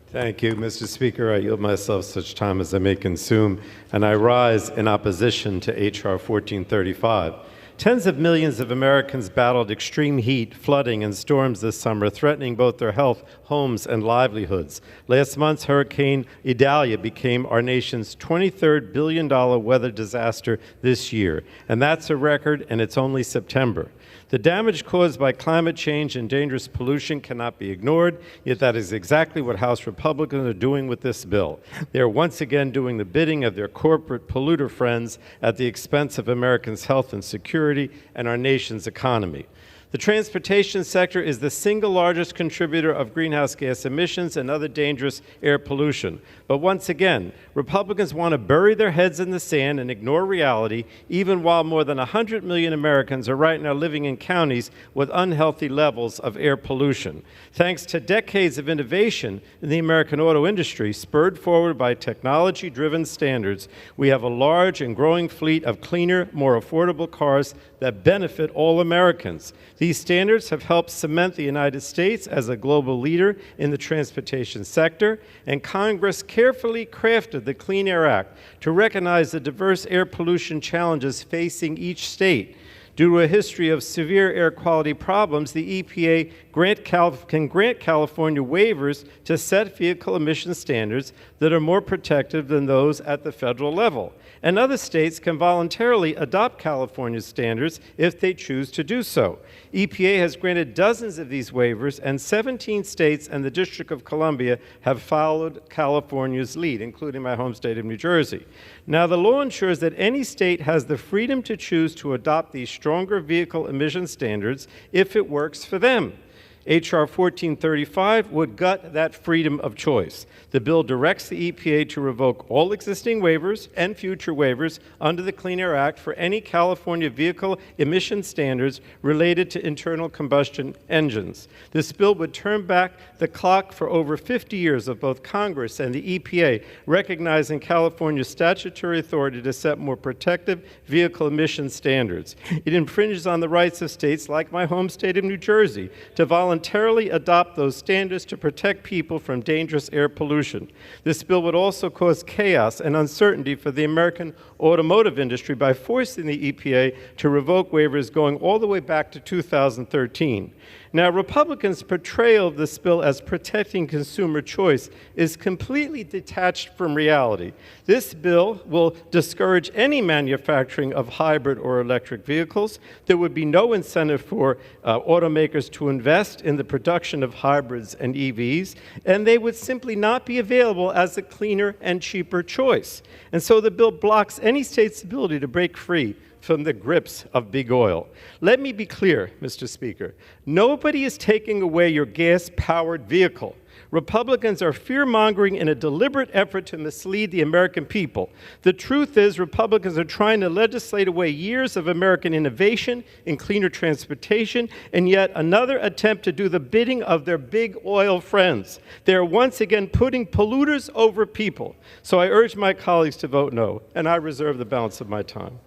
Thank you, Mr. Speaker. I yield myself such time as I may consume, and I rise in opposition to H.R. 1435. Tens of millions of Americans battled extreme heat, flooding, and storms this summer, threatening both their health, homes, and livelihoods. Last month's Hurricane Idalia became our nation's 23rd billion-dollar weather disaster this year, and that's a record, and it's only September. The damage caused by climate change and dangerous pollution cannot be ignored, yet that is exactly what House Republicans are doing with this bill. They are once again doing the bidding of their corporate polluter friends at the expense of Americans' health and security and our nation's economy. The transportation sector is the single largest contributor of greenhouse gas emissions and other dangerous air pollution. But once again, Republicans want to bury their heads in the sand and ignore reality, even while more than 100 million Americans are right now living in counties with unhealthy levels of air pollution. Thanks to decades of innovation in the American auto industry, spurred forward by technology-driven standards, we have a large and growing fleet of cleaner, more affordable cars that benefit all Americans. These standards have helped cement the United States as a global leader in the transportation sector, and Congress carefully crafted the Clean Air Act to recognize the diverse air pollution challenges facing each state. Due to a history of severe air quality problems, the EPA can grant California waivers to set vehicle emission standards that are more protective than those at the federal level. And other states can voluntarily adopt California's standards if they choose to do so. EPA has granted dozens of these waivers, and 17 states and the District of Columbia have followed California's lead, including my home state of New Jersey. Now, the law ensures that any state has the freedom to choose to adopt these stronger vehicle emission standards if it works for them. H.R. 1435 would gut that freedom of choice. The bill directs the EPA to revoke all existing waivers and future waivers under the Clean Air Act for any California vehicle emission standards related to internal combustion engines. This bill would turn back the clock for over 50 years of both Congress and the EPA, recognizing California's statutory authority to set more protective vehicle emission standards. It infringes on the rights of states like my home state of New Jersey to voluntarily adopt those standards to protect people from dangerous air pollution. This bill would also cause chaos and uncertainty for the American automotive industry by forcing the EPA to revoke waivers going all the way back to 2013. Now, Republicans' portrayal of this bill as protecting consumer choice is completely detached from reality. This bill will discourage any manufacturing of hybrid or electric vehicles. There would be no incentive for automakers to invest in the production of hybrids and EVs, and they would simply not be available as a cleaner and cheaper choice. And so the bill blocks any state's ability to break free from the grips of big oil. Let me be clear, Mr. Speaker. Nobody is taking away your gas-powered vehicle. Republicans are fear-mongering in a deliberate effort to mislead the American people. The truth is, Republicans are trying to legislate away years of American innovation in cleaner transportation, and yet another attempt to do the bidding of their big oil friends. They are once again putting polluters over people. So I urge my colleagues to vote no, and I reserve the balance of my time.